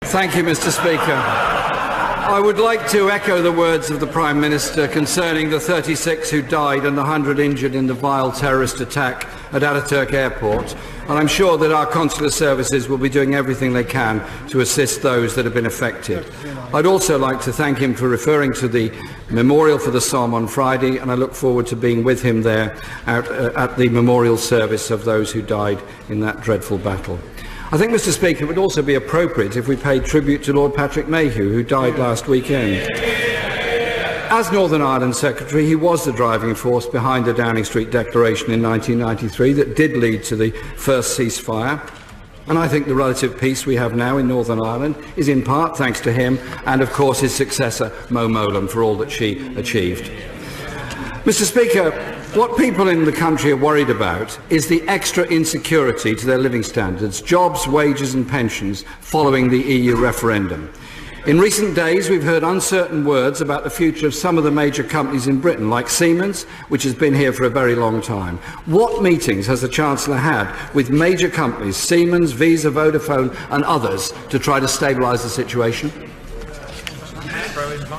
Thank you, Mr. Speaker. I would like to echo the words of the Prime Minister concerning the 36 who died and the 100 injured in the vile terrorist attack at Ataturk Airport, and I'm sure that our consular services will be doing everything they can to assist those that have been affected. I'd also like to thank him for referring to the memorial for the Somme on Friday, and I look forward to being with him there at the memorial service of those who died in that dreadful battle. I think, Mr. Speaker, it would also be appropriate if we paid tribute to Lord Patrick Mayhew, who died last weekend. As Northern Ireland Secretary, he was the driving force behind the Downing Street Declaration in 1993 that did lead to the first ceasefire. And I think the relative peace we have now in Northern Ireland is in part thanks to him and, of course, his successor, Mo Mowlam, for all that she achieved. Mr. Speaker, what people in the country are worried about is the extra insecurity to their living standards, jobs, wages and pensions following the EU referendum. In recent days, we've heard uncertain words about the future of some of the major companies in Britain, like Siemens, which has been here for a very long time. What meetings has the Chancellor had with major companies, Siemens, Visa, Vodafone and others, to try to stabilise the situation?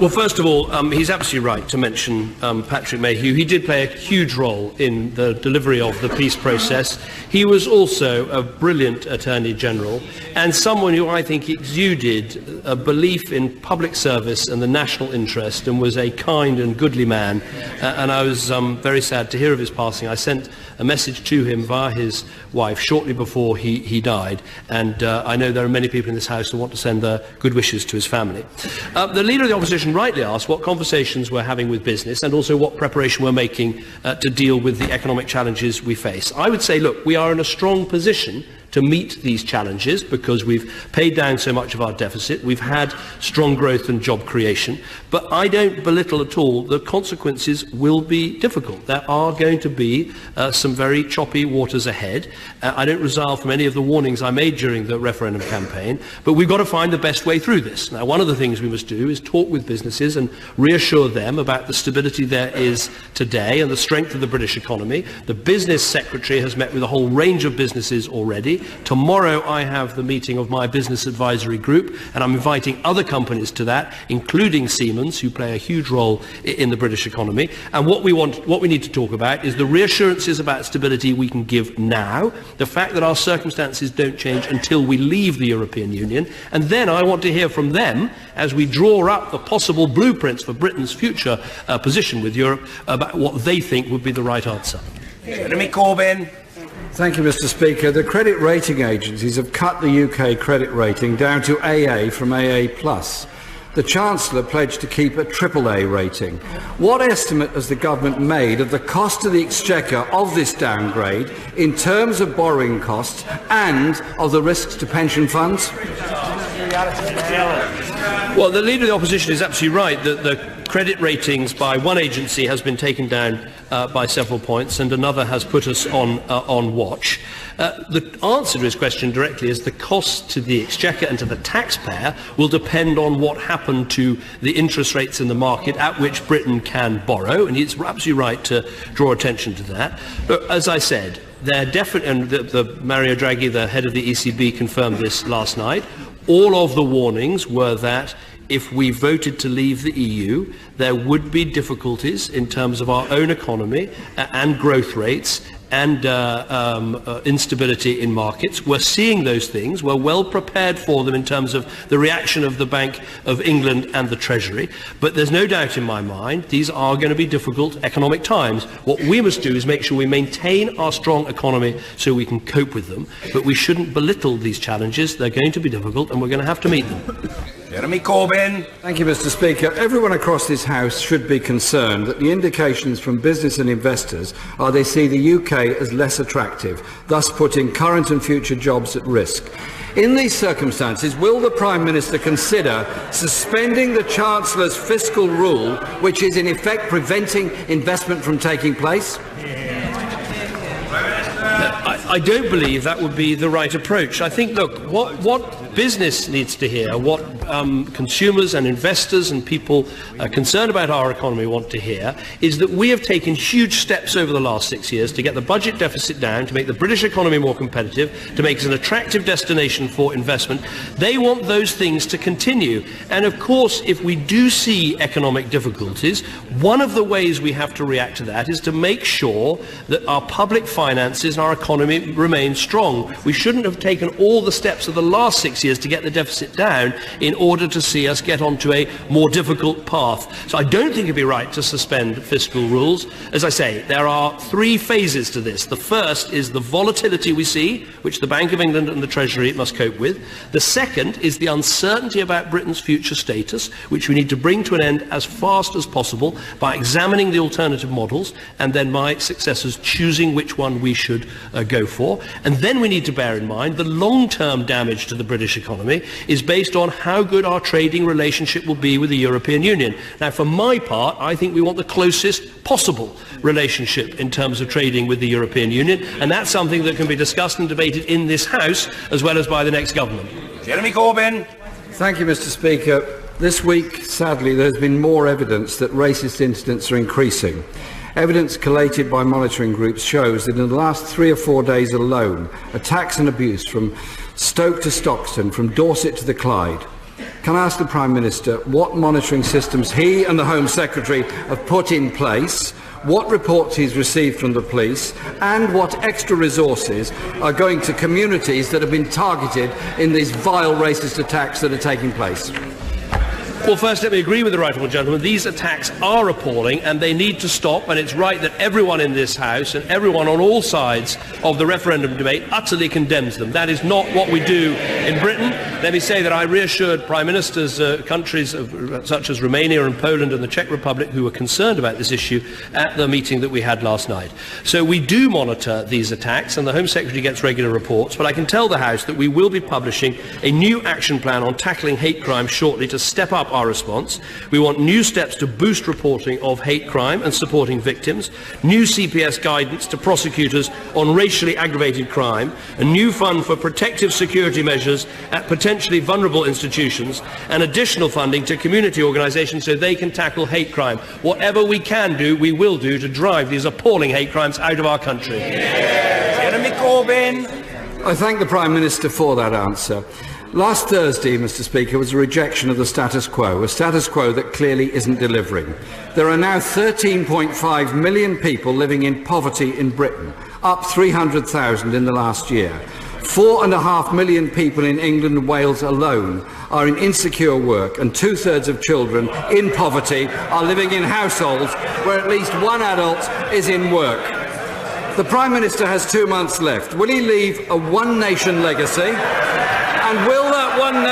Well, first of all, he's absolutely right to mention Patrick Mayhew. He did play a huge role in the delivery of the peace process. He was also a brilliant Attorney General and someone who I think exuded a belief in public service and the national interest and was a kind and goodly man. And I was very sad to hear of his passing. I sent a message to him via his wife shortly before he died, and I know there are many people in this House who want to send their good wishes to his family. The Leader of the Opposition rightly asked what conversations we're having with business and also what preparation we're making to deal with the economic challenges we face. I would say, look, we are in a strong position to meet these challenges because we've paid down so much of our deficit, we've had strong growth and job creation, but I don't belittle at all the consequences will be difficult. There are going to be some very choppy waters ahead. I don't resile from any of the warnings I made during the referendum campaign, but we've got to find the best way through this. Now, one of the things we must do is talk with businesses and reassure them about the stability there is today and the strength of the British economy. The Business Secretary has met with a whole range of businesses already. Tomorrow I have the meeting of my business advisory group, and I'm inviting other companies to that, including Siemens, who play a huge role in the British economy. And what we need to talk about is the reassurances about stability we can give now, the fact that our circumstances don't change until we leave the European Union, and then I want to hear from them as we draw up the possible blueprints for Britain's future position with Europe about what they think would be the right answer. Jeremy Corbyn. Thank you, Mr. Speaker. The credit rating agencies have cut the UK credit rating down to AA from AA+. The Chancellor pledged to keep a AAA rating. What estimate has the government made of the cost to the Exchequer of this downgrade in terms of borrowing costs and of the risks to pension funds? Well, the Leader of the Opposition is absolutely right that the credit ratings by one agency has been taken down by several points and another has put us on watch. The answer to his question directly is the cost to the Exchequer and to the taxpayer will depend on what happened to the interest rates in the market at which Britain can borrow, and he's absolutely right to draw attention to that. But as I said, they're definitely, and the Mario Draghi, the head of the ECB, confirmed this last night. All of the warnings were that if we voted to leave the EU, there would be difficulties in terms of our own economy and growth rates and instability in markets. We're seeing those things. We're well prepared for them in terms of the reaction of the Bank of England and the Treasury. But there's no doubt in my mind these are going to be difficult economic times. What we must do is make sure we maintain our strong economy so we can cope with them. But we shouldn't belittle these challenges. They're going to be difficult and we're going to have to meet them. Jeremy Corbyn. Thank you, Mr. Speaker. Everyone across this House should be concerned that the indications from business and investors are they see the UK as less attractive, thus putting current and future jobs at risk. In these circumstances, will the Prime Minister consider suspending the Chancellor's fiscal rule, which is in effect preventing investment from taking place? I don't believe that would be the right approach. I think, look, what business needs to hear, what consumers and investors and people concerned about our economy want to hear, is that we have taken huge steps over the last 6 years to get the budget deficit down, to make the British economy more competitive, to make us an attractive destination for investment. They want those things to continue. And of course, if we do see economic difficulties, one of the ways we have to react to that is to make sure that our public finances and our economy remain strong. We shouldn't have taken all the steps of the last 6 years to get the deficit down in order to see us get onto a more difficult path. So I don't think it'd be right to suspend fiscal rules. As I say, there are three phases to this. The first is the volatility we see, which the Bank of England and the Treasury must cope with. The second is the uncertainty about Britain's future status, which we need to bring to an end as fast as possible by examining the alternative models and then my successors choosing which one we should go for. And then we need to bear in mind the long-term damage to the British economy is based on how good our trading relationship will be with the European Union. Now, for my part, I think we want the closest possible relationship in terms of trading with the European Union, and that's something that can be discussed and debated in this House as well as by the next government. Jeremy Corbyn. Thank you, Mr. Speaker. This week, sadly, there has been more evidence that racist incidents are increasing. Evidence collated by monitoring groups shows that in the last 3 or 4 days alone, attacks and abuse from Stoke to Stockton, from Dorset to the Clyde. Can I ask the Prime Minister what monitoring systems he and the Home Secretary have put in place, what reports he's received from the police, and what extra resources are going to communities that have been targeted in these vile racist attacks that are taking place? Well, first, let me agree with the right honourable gentleman. These attacks are appalling and they need to stop, and it's right that everyone in this House and everyone on all sides of the referendum debate utterly condemns them. That is not what we do in Britain. Let me say that I reassured Prime Ministers, countries such as Romania and Poland and the Czech Republic who were concerned about this issue at the meeting that we had last night. So we do monitor these attacks and the Home Secretary gets regular reports, but I can tell the House that we will be publishing a new action plan on tackling hate crime shortly to step up our response. We want new steps to boost reporting of hate crime and supporting victims, new CPS guidance to prosecutors on racially aggravated crime, a new fund for protective security measures at potentially vulnerable institutions, and additional funding to community organisations so they can tackle hate crime. Whatever we can do, we will do to drive these appalling hate crimes out of our country. Jeremy Corbyn. I thank the Prime Minister for that answer. Last Thursday, Mr. Speaker, was a rejection of the status quo, a status quo that clearly isn't delivering. There are now 13.5 million people living in poverty in Britain, up 300,000 in the last year. 4.5 million people in England and Wales alone are in insecure work, and 2/3 of children in poverty are living in households where at least one adult is in work. The Prime Minister has 2 months left. Will he leave a one-nation legacy? And will that one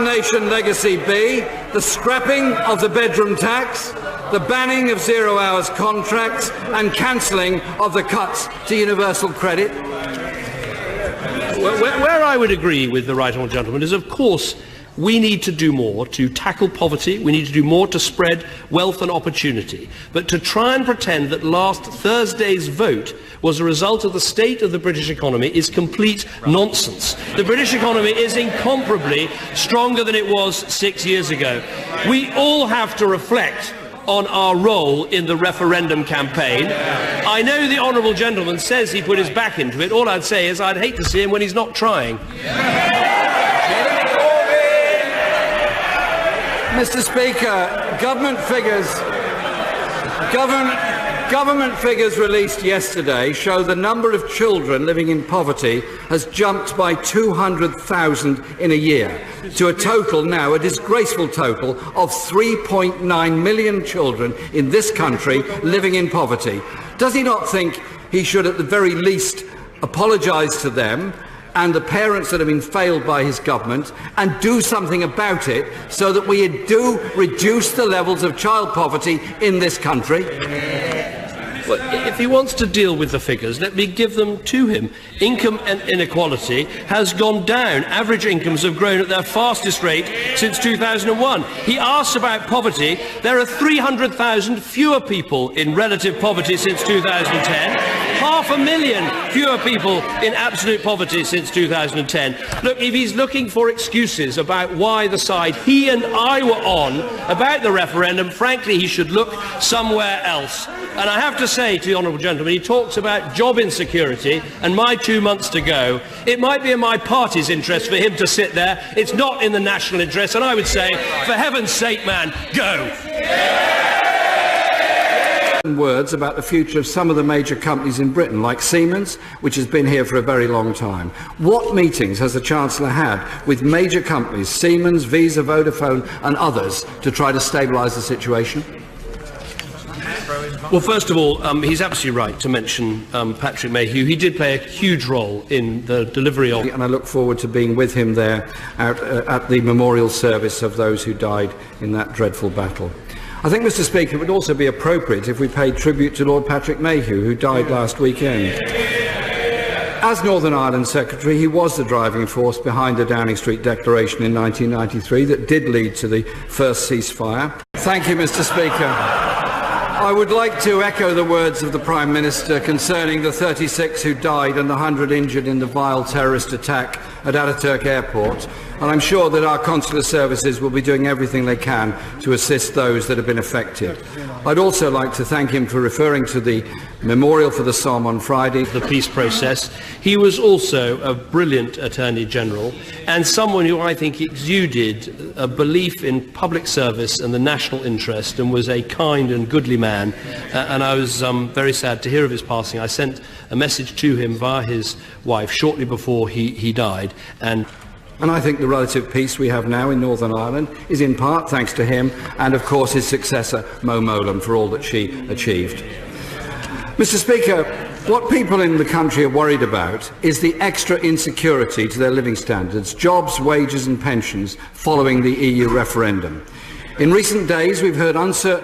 nation legacy be the scrapping of the bedroom tax, the banning of 0 hours contracts, and cancelling of the cuts to universal credit? Where I would agree with the right honourable gentleman is, of course, we need to do more to tackle poverty. We need to do more to spread wealth and opportunity. But to try and pretend that last Thursday's vote was a result of the state of the British economy is complete nonsense. The British economy is incomparably stronger than it was 6 years ago. We all have to reflect on our role in the referendum campaign. I know the honourable gentleman says he put his back into it. All I'd say is I'd hate to see him when he's not trying. Mr. Speaker, government figures released yesterday show the number of children living in poverty has jumped by 200,000 in a year, to a total now, a disgraceful total, of 3.9 million children in this country living in poverty. Does he not think he should at the very least apologise to them and the parents that have been failed by his government, and do something about it so that we do reduce the levels of child poverty in this country? Well, if he wants to deal with the figures, let me give them to him. Income and inequality has gone down. Average incomes have grown at their fastest rate since 2001. He asks about poverty. There are 300,000 fewer people in relative poverty since 2010. 500,000 fewer people in absolute poverty since 2010. Look, if he's looking for excuses about why the side he and I were on about the referendum, frankly, he should look somewhere else. And I have to say to the honourable gentleman, he talks about job insecurity and my 2 months to go. It might be in my party's interest for him to sit there. It's not in the national interest. And I would say, for heaven's sake, man, go. Words about the future of some of the major companies in Britain, like Siemens, which has been here for a very long time. What meetings has the Chancellor had with major companies, Siemens, Visa, Vodafone and others, to try to stabilise the situation? Well, first of all, he's absolutely right to mention Patrick Mayhew. He did play a huge role in the delivery of... And I look forward to being with him there at the memorial service of those who died in that dreadful battle. I think, Mr. Speaker, it would also be appropriate if we paid tribute to Lord Patrick Mayhew, who died last weekend. As Northern Ireland Secretary, he was the driving force behind the Downing Street Declaration in 1993 that did lead to the first ceasefire. Thank you, Mr. Speaker. I would like to echo the words of the Prime Minister concerning the 36 who died and the 100 injured in the vile terrorist attack at Ataturk Airport. And I'm sure that our consular services will be doing everything they can to assist those that have been affected. I'd also like to thank him for referring to the memorial for the Somme on Friday. The peace process. He was also a brilliant Attorney General and someone who I think exuded a belief in public service and the national interest and was a kind and goodly man. And I was very sad to hear of his passing. I sent a message to him via his wife shortly before he died. And I think the relative peace we have now in Northern Ireland is in part thanks to him and, of course, his successor, Mo Mowlam, for all that she achieved. Mr. Speaker, what people in the country are worried about is the extra insecurity to their living standards, jobs, wages and pensions following the EU referendum. In recent days, we've heard uncertain